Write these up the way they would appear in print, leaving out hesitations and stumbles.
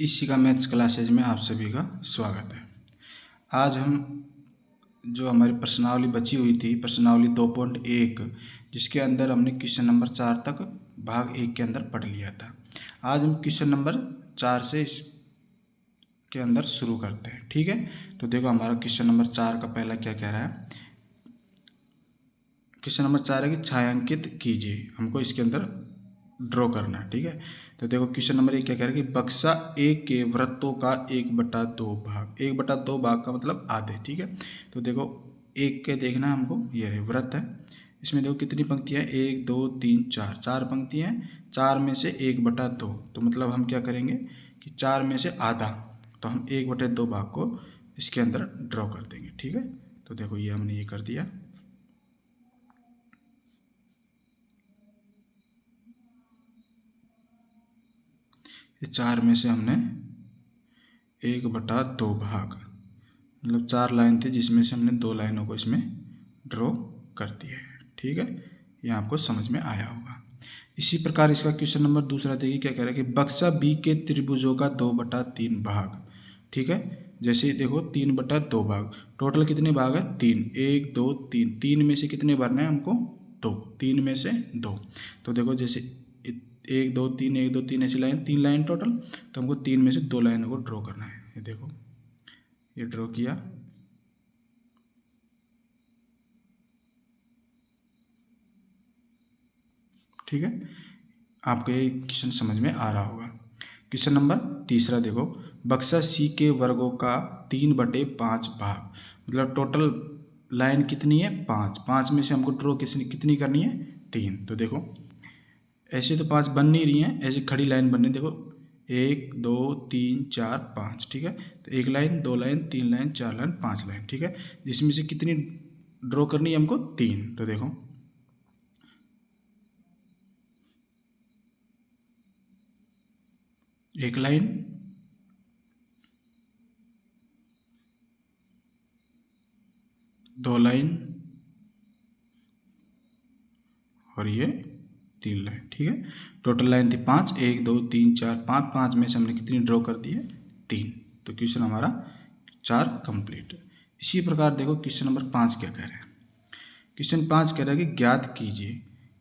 इसी का maths classes में आप सभी का स्वागत है। आज हम जो हमारी प्रश्नावली बची हुई थी, प्रश्नावली 2.1, जिसके अंदर हमने क्वेश्चन नंबर 4 तक भाग 1 के अंदर पढ़ लिया था। आज हम क्वेश्चन नंबर 4 से इस के अंदर शुरू करते हैं। ठीक है, तो देखो हमारा क्वेश्चन नंबर 4 का पहला क्या कह रहा है। क्वेश्चन नंबर 4 है कि छायांकित कीजिए, हमको इसके अंदर ड्रॉ करना है। ठीक है, तो देखो क्वेश्चन नंबर 1 क्या कह रहा है कि बक्सा ए के वृत्तों का 1/2 भाग, 1/2 भाग का मतलब आधे। ठीक है, तो देखो एक के देखना है हमको, ये है वृत्त है। इसमें देखो कितनी पंक्तियाँ, 1 2 3 4, 4 पंक्तियाँ हैं। 4 में से 1/2, तो मतलब हम क्या करेंगे कि 4 में से आधा, तो हम 1/2 भाग को इसके अंदर ड्रॉ कर देंगे। ठीक है, तो देखो ये हमने ये कर दिया। ये 4 में से हमने 1/2 भाग, मतलब 4 लाइन थी जिसमें से हमने 2 लाइनों को इसमें ड्रॉ कर दिया है। ठीक है, ये आपको समझ में आया होगा। इसी प्रकार इसका क्वेश्चन नंबर दूसरा देखिए क्या कह रहा है कि बक्सा बी के त्रिभुजों का 2/3 भाग। ठीक है, जैसे देखो 3/2 भाग, टोटल कितने भाग है, 3, 1 2 3, 3 में से कितने भरना है हमको, 2, 3 में से 2। तो देखो जैसे 1 2 3 1 2 3 ऐसी लाइन, 3 लाइन टोटल, तो हमको 3 में से 2 लाइनों को ड्रॉ करना है। ये देखो ये ड्रॉ किया। ठीक है, आपको ये क्वेश्चन समझ में आ रहा होगा। क्वेश्चन नंबर तीसरा देखो, बक्सा सी के वर्गों का 3/5 भाग, मतलब टोटल लाइन कितनी है, 5, 5 में से हमको ड्रॉ कितनी करनी है, 3। तो देखो ऐसे तो 5 बन नहीं रही हैं, ऐसे खड़ी लाइन बननी है। देखो 1 2 3 4 5। ठीक है, तो 1 line 2 line 3 line 4 line 5 line. ठीक है, जिसमें से कितनी ड्रॉ करनी है हमको, 3। तो देखो एक लाइन, दो लाइन और ये 3 लाइन। ठीक है, टोटल लाइन थी 5, 1 2 3 4 5, 5 में से हमने कितनी ड्रॉ कर दी है, 3। तो क्वेश्चन हमारा 4 कंप्लीट। इसी प्रकार देखो क्वेश्चन नंबर 5 क्या कह रहा है। क्वेश्चन 5 कह रहा है कि ज्ञात कीजिए।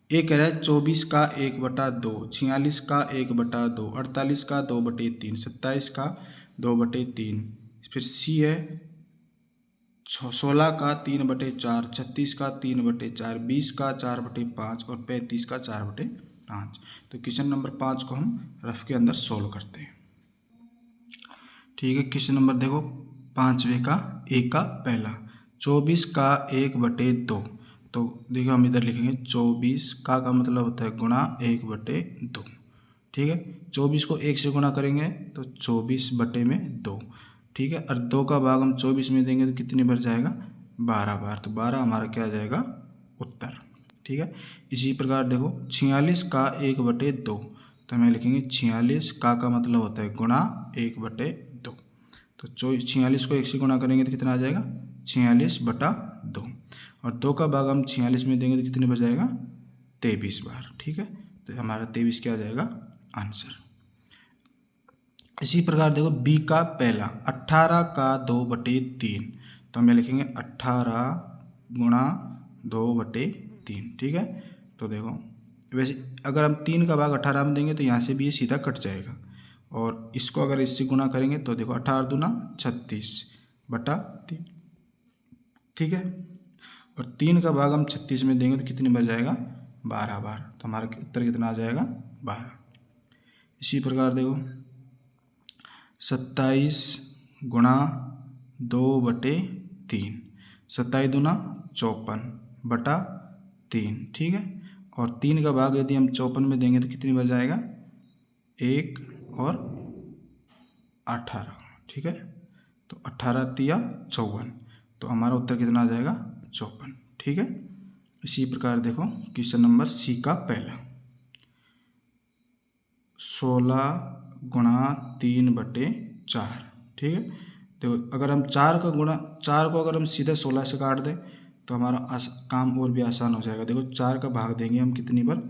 ए कह रहा है 24 का 1/2, 46 का 1/2, 48 का 2/3, 27 का 2/3। फिर सी है 16 का 3/4, 36 का 3/4, 20 का 4/5 और 35 का 4/5। तो क्वेश्चन नंबर 5 को हम रफ के अंदर सोल्व करते हैं। ठीक है, क्वेश्चन नंबर देखो 5वें का एक का पहला, 24 का 1/2। तो देखो हम इधर लिखेंगे 24 का मतलब होता है गुणा 1/2। ठीक है, 24 को 1 से गुणा करेंगे तो 24/2। ठीक है, और 2 का भाग हम 24 में देंगे तो कितनी बार जाएगा, 12 बार। तो 12 हमारा क्या आ जाएगा, उत्तर। ठीक है, इसी प्रकार देखो 46 का 1/2, तो हमें लिखेंगे 46 का मतलब होता है गुणा 1/2। तो 46 को 1 से गुणा करेंगे तो कितना आ जाएगा, 46/2। और 2 का भाग हम 46 में देंगे तो कितने बार जाएगा, 23 बार। ठीक है, तो हमारा 23 क्या आ जाएगा आंसर। इसी प्रकार देखो बी का पहला, 18 का 2/3, तो हमें लिखेंगे 18 गुणा 2/3। ठीक है, तो देखो वैसे अगर हम 3 का भाग 18 में देंगे तो यहाँ से भी ये सीधा कट जाएगा, और इसको अगर इससे गुणा करेंगे तो देखो 18 दूना 36/3। ठीक है, और 3 का भाग हम 36 में देंगे तो कितनी बार जाएगा, 12 बार। तो हमारा उत्तर कितना आ जाएगा, 12। इसी प्रकार देखो 27 गुणा 2/3, 27 दूना 54/3। ठीक है, और 3 का भाग यदि हम 54 में देंगे तो कितनी बार जाएगा, 1 और 18। ठीक है, तो 18 तिया 54, तो हमारा उत्तर कितना आ जाएगा, 54। ठीक है, इसी प्रकार देखो क्वेश्चन नंबर सी का पहला, 16 गुणा 3/4। ठीक है, तो अगर हम 4 को अगर हम सीधे 16 से काट दें तो हमारा काम और भी आसान हो जाएगा। देखो 4 का भाग देंगे हम कितनी बार,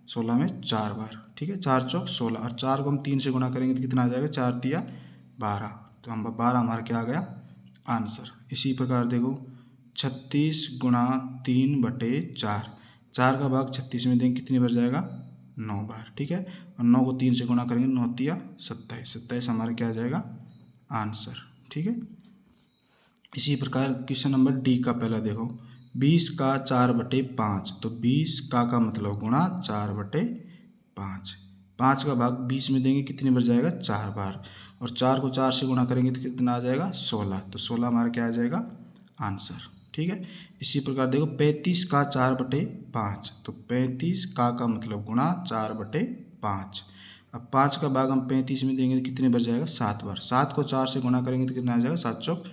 16 में 4 बार। ठीक है, 4 चौक 16 और 4 को हम 3 से गुणा करेंगे तो कितना आ जाएगा, 4 तिया 12, तो हम 12 हमारा क्या आ गया आंसर। इसी प्रकार देखो 36 गुणा 3/4, 4 का भाग 36 में देंगे कितनी बार जाएगा, 9 बार, ठीक है, और 9 को 3 से गुणा करेंगे 9 तिया 27, 27 हमारा क्या आ जाएगा आंसर, ठीक है। इसी प्रकार क्वेश्चन नंबर डी का पहला देखो, 20 का 4/5, तो 20 का मतलब गुणा 4/5, 5 का भाग 20 में देंगे कितनी बार जाएगा, 4 बार, और 4 को 4 से गुणा करेंगे तो कितना आ जाएगा 16, तो 16 हमारा क्या आ जाएगा आंसर, ठीक है। इसी प्रकार देखो 35 का 4/5, तो 35 का मतलब गुणा 4/5, अब 5 का भाग हम 35 में देंगे तो कितने बार जाएगा, 7 बार, 7 को 4 से गुणा करेंगे तो कितना आ जाएगा, 7 चौक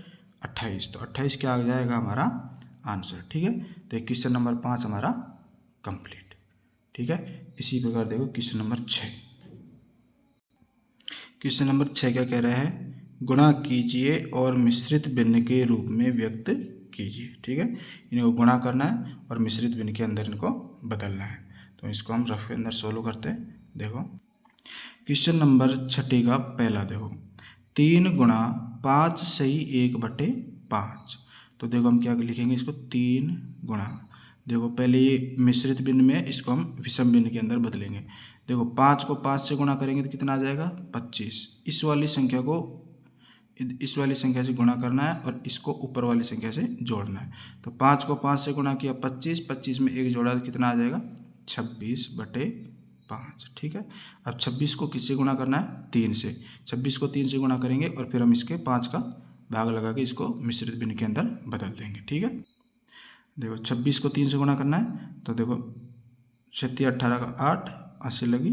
28, तो 28 क्या आ जाएगा हमारा आंसर, ठीक है। तो क्वेश्चन नंबर 5 हमारा कंप्लीट, ठीक है। इसी प्रकार देखो क्वेश्चन नंबर 6, क्वेश्चन नंबर 6 क्या कह रहा है, गुणा कीजिए और मिश्रित भिन्न के रूप में व्यक्त कीजिए, ठीक है, इनको गुणा करना है और मिश्रित भिन्न के अंदर इनको बदलना है, तो इसको हम रफ के अंदर सोल्व करते हैं। देखो क्वेश्चन नंबर 6 का पहला देखो, 3 गुणा 5 सही 1/5, तो देखो हम क्या लिखेंगे इसको, 3 गुणा, देखो पहले ये मिश्रित भिन्न में, इसको हम विषम भिन्न के अंदर बदलेंगे। देखो 5 को 5 से गुणा करेंगे तो कितना आ जाएगा 25, इस वाली संख्या को इस वाली संख्या से गुणा करना है और इसको ऊपर वाली संख्या से जोड़ना है, तो 5 को 5 से गुणा किया 25, 25 में 1 जोड़ा तो कितना आ जाएगा 26/5, ठीक है। अब 26 को किससे गुणा करना है, 3 से, 26 को 3 से गुणा करेंगे और फिर हम इसके 5 का भाग लगा के इसको मिश्रित भिन्न के अंदर बदल देंगे, ठीक है। देखो 26 को 3 से गुणा करना है, तो देखो 36 18 का 8, 80 लगी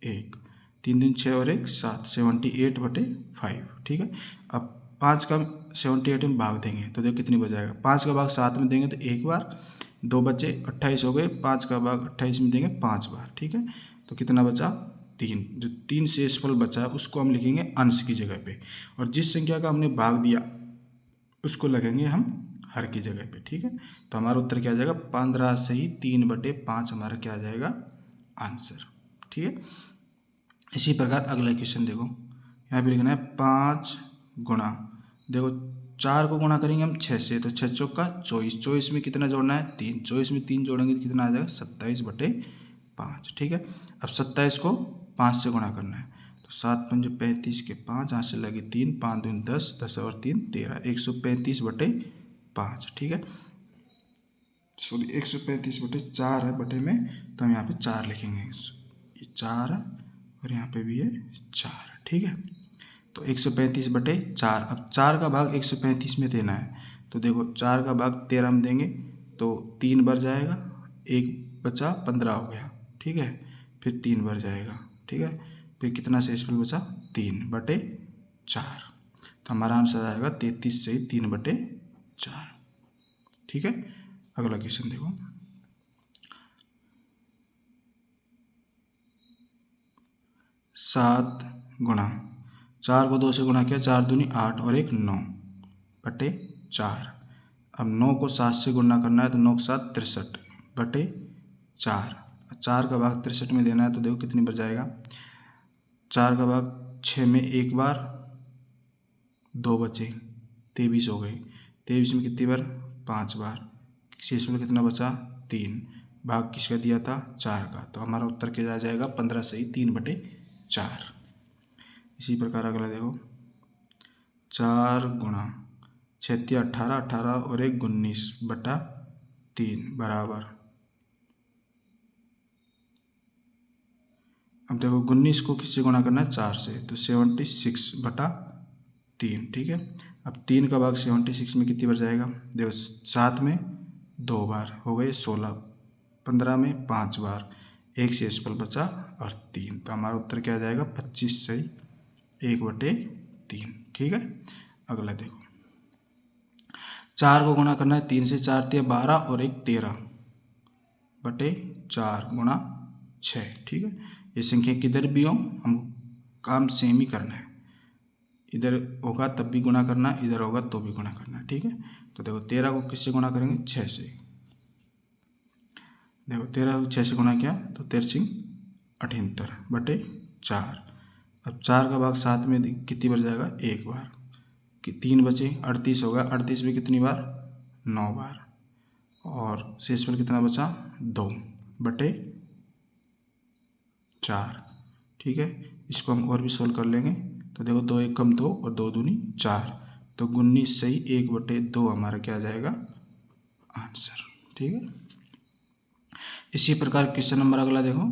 1, 3 दिन 6 और 1 7, 78/5, ठीक है। अब 5 का 78 में भाग देंगे तो देखो कितनी बच जाएगा, 5 का भाग 7 में देंगे तो 1 बार, 2 बचे 28 हो गए, 5 का भाग 28 में देंगे 5 बार, ठीक है, तो कितना बचा 3, जो 3 शेषफल बचा है उसको हम लिखेंगे अंश की जगह पे, और जिस संख्या का हमने भाग दिया उसको लगेंगे हम हर की जगह पे, ठीक है। तो हमारा उत्तर क्या आ जाएगा, 15 सही 3/5 हमारा क्या आ जाएगा आंसर, ठीक है। इसी प्रकार अगला क्वेश्चन देखो, यहाँ पे लिखना है 5 गुणा, देखो 4 को गुणा करेंगे हम 6 से, तो 6 चौक का 24, 24 में कितना जोड़ना है 3, 24 में 3 जोड़ेंगे तो कितना आ जाएगा 27/5, ठीक है। अब 27 को 5 से गुणा करना है, तो 7 पंजे 35 के 5, यहाँ से लगे 3, 5 दूनी 10, 10 और 3 13, 135/5, ठीक है, सॉरी 135/4 है बटे में, तो हम यहाँ पे 4 लिखेंगे, ये 4 है और यहाँ पे भी है 4, ठीक है। तो 135/4, अब 4 का भाग 135 में देना है, तो देखो 4 का भाग 13 में देंगे तो 3 बार जाएगा, 1 बचा 15 हो गया, ठीक है, फिर 3 बार जाएगा, ठीक है, फिर कितना शेषफल बचा 3/4, तो हमारा आंसर आएगा 33 सही 3/4, ठीक है। अगला क्वेश्चन देखो, 7 गुणा, 4 को 2 से गुणा किया, 4 दूनी 8 और 1 9/4, अब 9 को 7 से गुणा करना है, तो 9 के 7 63/4, 4 का भाग 63 में देना है, तो देखो कितनी बार जाएगा, 4 का भाग 6 में 1 बार, 2 बचे 23 हो गए, 23 में कितनी बार 5 बार, शेषफल कितना बचा 3, भाग किसका दिया था 4 का, तो हमारा उत्तर क्या आ जाएगा 15 सही 3/4। इसी प्रकार अगला देखो, 4 गुणा 6 18, 18 और 1 19/3 बराबर, अब देखो 19 को किससे गुणा करना है 4 से, तो 76/3, ठीक है। अब 3 का भाग 76 में कितनी बार जाएगा, देखो 7 में 2 बार हो गए 16, 15 में 5 बार, 1 शेषफल बचा और 3, तो हमारा उत्तर क्या आ जाएगा 25 सही 1/3, ठीक है। अगला देखो, 4 को गुणा करना है 3 से, 4 3 12 और 1 13/4 गुणा 6, ठीक है। ये संख्या किधर भी हो हमको काम सेम ही करना है, इधर होगा तब भी गुणा करना, इधर होगा तो भी गुणा करना, ठीक है। तो देखो 13 को किससे गुणा करेंगे 6 से, देखो 13 को 6 से गुणा किया तो 13 6 78/4। अब 4 का भाग 7 में कितनी बार जाएगा? 1 बार। कि 3 बचे 38 होगा। 38 में कितनी बार? 9 बार। और शेषफल कितना बचा? 2/4। ठीक है, इसको हम और भी सोल्व कर लेंगे। तो देखो 2 1 कम 2 और 2 दूनी 4, तो 19 सही 1/2 हमारा क्या आ जाएगा? आंसर। ठीक है, इसी प्रकार क्वेश्चन नंबर अगला देखो।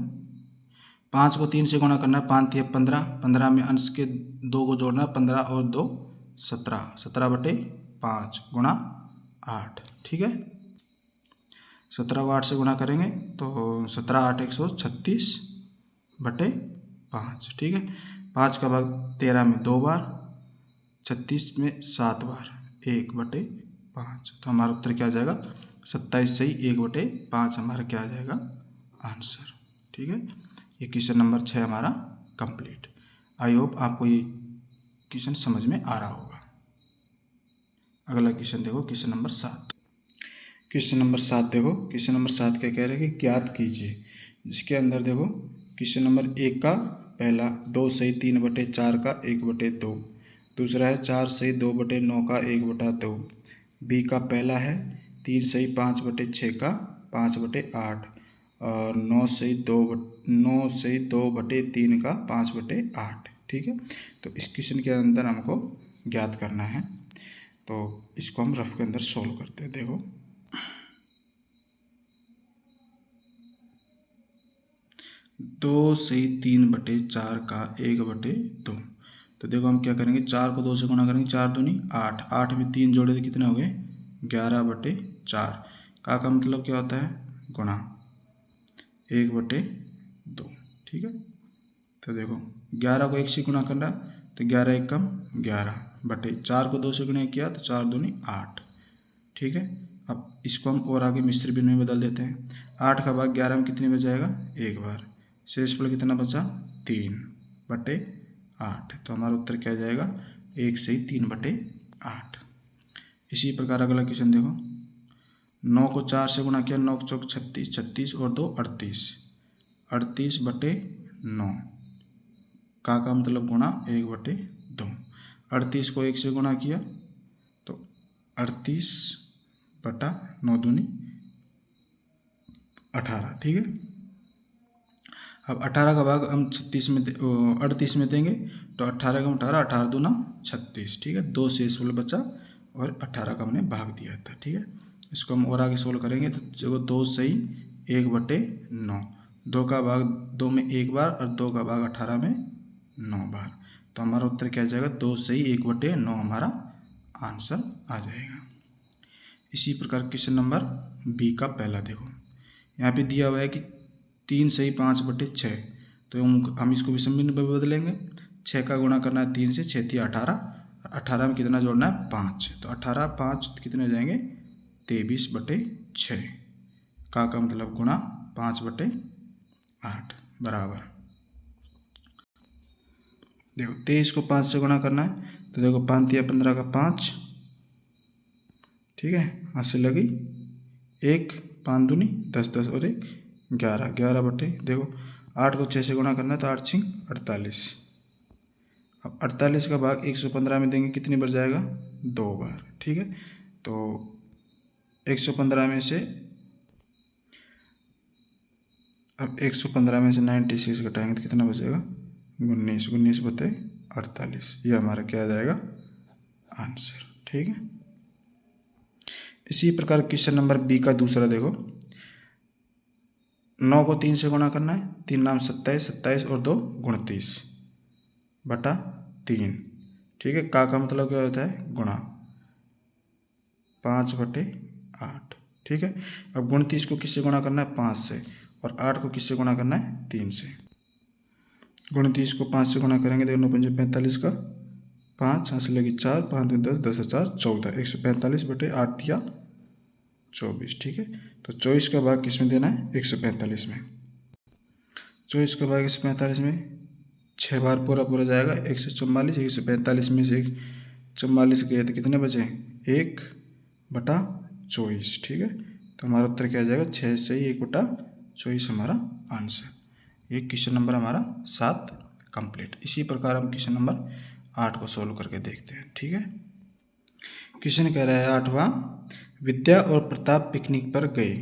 5 को 3 से गुणा करना है। 5 3 15, 15 में अंश के 2 को जोड़ना है। 15 और 2 17, 17/5 गुणा 8। ठीक है, 17 को 8 से गुणा करेंगे तो 17 8 136/5। ठीक है, 5 का भाग 13 में 2 बार, 36 में 7 बार, 1/5। तो हमारा उत्तर क्या आ जाएगा? 27 सही 1/5 हमारा क्या आ जाएगा? आंसर। ठीक है, ये क्वेश्चन नंबर 6 हमारा कंप्लीट। आई होप आपको ये क्वेश्चन समझ में आ रहा होगा। अगला क्वेश्चन देखो, क्वेश्चन नंबर 7। क्वेश्चन नंबर 7 देखो, क्वेश्चन नंबर 7 क्या कह रहे हैं कि ज्ञात कीजिए। जिसके अंदर देखो क्वेश्चन नंबर 1 का पहला 2 सही 3/4 का 1/2, दूसरा है 4 सही 2/9 का 1/2, बी का पहला है 3 सही 5/6 का 5/8, और 9 सही 2/3 का 5/8। ठीक है, तो इस क्वेश्चन के अंदर हमको ज्ञात करना है, तो इसको हम रफ के अंदर सोल्व करते हैं। देखो 2 सही 3/4 का 1/2, तो देखो हम क्या करेंगे, 4 को 2 से गुणा करेंगे, 4 दूनी 8, 8 में 3 जोड़े तो कितने हो गए? 11/4। का मतलब क्या होता है? गुणा 1/2। ठीक है, तो देखो 11 को 1 से गुणा करना, तो 11 1 कम 11/4 को 2 से गुणा किया तो 4 दूनी 8। ठीक है, अब इसको हम और आगे मिश्र भिन्न में बदल देते हैं। 8 का भाग 11 में कितनी बार जाएगा? 1 बार। शेषफल कितना बचा? 3/8। तो हमारा उत्तर क्या जाएगा? 1 सही 3/8। इसी प्रकार अगला क्वेश्चन देखो। 9 को 4 से गुणा किया, 9 चौक 36, 36 और 2 38, 38/9। का मतलब गुणा 1/2। 38 को 1 से गुणा किया तो 38/9 दूनी 18। ठीक है, अब 18 का भाग हम 38 में देंगे, तो 18 का 18, 18 दूना 36। ठीक है, 2 शेषफल बचा और 18 का हमने भाग दिया था। ठीक है, इसको हम और आगे सोल्व करेंगे, तो देखो 2 सही 1/9, 2 का भाग 2 में 1 बार और 2 का भाग 18 में 9 बार। तो हमारा उत्तर क्या जाएगा? 2 सही 1/9 हमारा आंसर आ जाएगा। इसी प्रकार क्वेश्चन नंबर बी का पहला देखो, यहाँ पे दिया हुआ है कि 3 सही 5/6, तो हम इसको विषम भिन्न में बदलेंगे। 6 का गुणा करना है 3 से, 6 3 18, 18 में कितना जोड़ना है? 5, तो 18 5 कितने हो जाएंगे? 23/6। का मतलब गुणा 5/8 बराबर। देखो 23 को 5 से गुणा करना है, तो देखो 5 3 15 का 5। ठीक है, हाथ से लगी 1, 5 दूनी 10, 10 और 1 11, 11/। देखो 8 को 6 से गुणा करना है, तो 8 6 48। अब 48 का भाग 115 में देंगे, कितनी बार जाएगा? 2 बार। ठीक है, तो 115 में से, अब 115 में से 96 घटाएंगे तो कितना बचेगा? 19, 19/48। ये हमारा क्या आ जाएगा? आंसर। ठीक है, इसी प्रकार क्वेश्चन नंबर बी का दूसरा देखो। 9 को 3 से गुणा करना है, 3 नाम 27, 27 और 2 29/3। ठीक है, का मतलब क्या होता है? गुणा 5/8। ठीक है, अब 29 को किससे गुणा करना है? 5 से, और 8 को किससे गुणा करना है? 3 से। 29 को 5 से गुणा करेंगे, देखो 9 5 45 का 5, यहाँ से लगी 4, 5 2 10, 10 4 14, 145/8 दिया 24। ठीक है, तो 24 का भाग किस में देना है? 145 में। 24 का भाग 145 में 6 बार पूरा पूरा जाएगा, 144। 145 में से 44 गए तो कितने बचे? 1/24। ठीक है, तो हमारा उत्तर क्या आ जाएगा? 6 सही 1/24 हमारा आंसर। ये क्वेश्चन नंबर हमारा 7 कंप्लीट। इसी प्रकार हम क्वेश्चन नंबर 8 को सोल्व करके देखते हैं। ठीक है, क्वेश्चन कह रहा है 8वां, विद्या और प्रताप पिकनिक पर गए।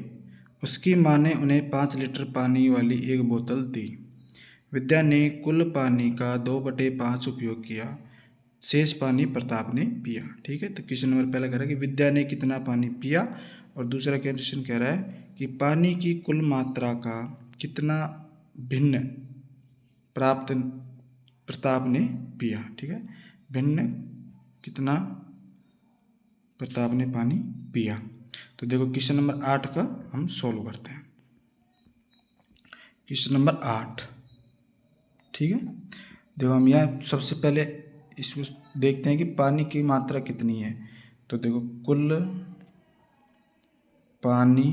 उसकी माँ ने उन्हें 5 लीटर पानी वाली एक बोतल दी। विद्या ने कुल पानी का 2/5 उपयोग किया, शेष पानी प्रताप ने पिया। ठीक है, तो क्वेश्चन नंबर पहला कह रहा है कि विद्या ने कितना पानी पिया, और दूसरा क्वेश्चन कह रहा है कि पानी की कुल मात्रा का कितना भिन्न प्राप्त प्रताप ने पिया। ठीक है, भिन्न कितना प्रताप ने पानी पिया। तो देखो क्वेश्चन नंबर 8 का हम सोल्व करते हैं। क्वेश्चन नंबर 8, ठीक है, देखो हम यहाँ सबसे पहले इसमें देखते हैं कि पानी की मात्रा कितनी है। तो देखो कुल पानी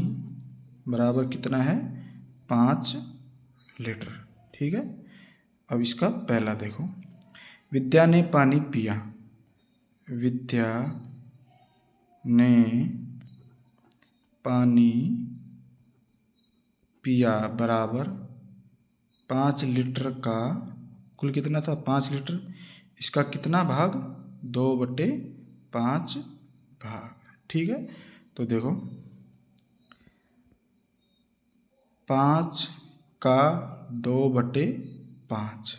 बराबर कितना है, 5 लीटर। ठीक है, अब इसका पहला देखो, विद्या ने पानी पिया। विद्या ने पानी पिया बराबर 5 लीटर का कुल कितना था, 5 लीटर। इसका कितना भाग, 2/5 भाग। ठीक है, तो देखो 5 का 2/5,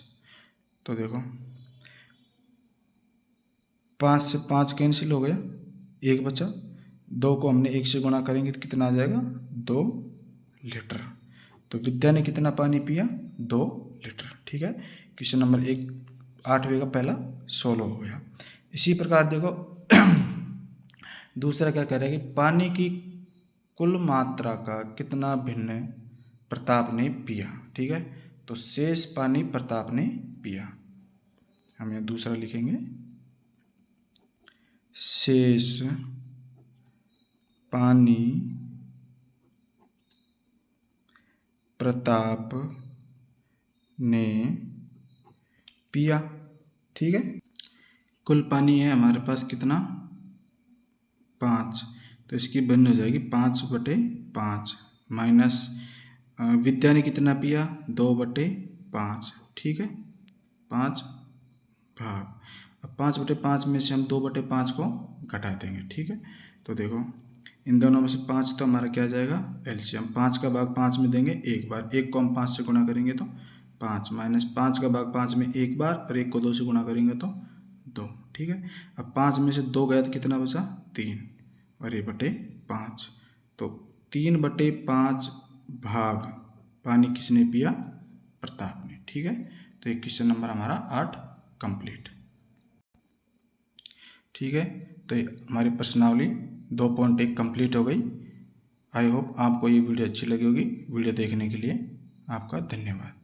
तो देखो 5 से 5 कैंसिल हो गया, 1 बचा। 2 को हमने 1 से गुणा करेंगे तो कितना आ जाएगा, 2 लीटर। तो विद्या ने कितना पानी पिया, 2 लीटर। ठीक है, क्वेश्चन नंबर 1 8वें का पहला सोल्व हो गया। इसी प्रकार देखो दूसरा क्या कह रहा है कि पानी की कुल मात्रा का कितना भिन्न प्रताप ने पिया। ठीक है, तो शेष पानी प्रताप ने पिया। हम यहाँ दूसरा लिखेंगे, शेष पानी प्रताप ने पिया। ठीक है, कुल पानी है हमारे पास कितना, 5, तो इसकी भिन्न हो जाएगी 5/5 माइनस विद्या ने कितना पिया, 2/5। ठीक है, 5 भाग, अब 5/5 में से हम 2/5 को घटा देंगे। ठीक है, तो देखो इन दोनों में से 5 तो हमारा क्या जाएगा, एलसीएम। 5 का भाग 5 में देंगे एक बार, 1 को हम 5 से गुणा करेंगे तो 5, माइनस 5 का भाग 5 में एक बार, और 1 को 2 से गुणा करेंगे तो 2। ठीक है, अब 5 में से 2 गया तो कितना बचा, 3, और 1/5, तो 3/5 भाग पानी किसने पिया, प्रताप ने। ठीक है, तो ये क्वेश्चन नंबर हमारा 8 कंप्लीट। ठीक है, तो हमारी प्रश्नावली 2.1 कंप्लीट हो गई। आई होप आपको ये वीडियो अच्छी लगी होगी। वीडियो देखने के लिए आपका धन्यवाद।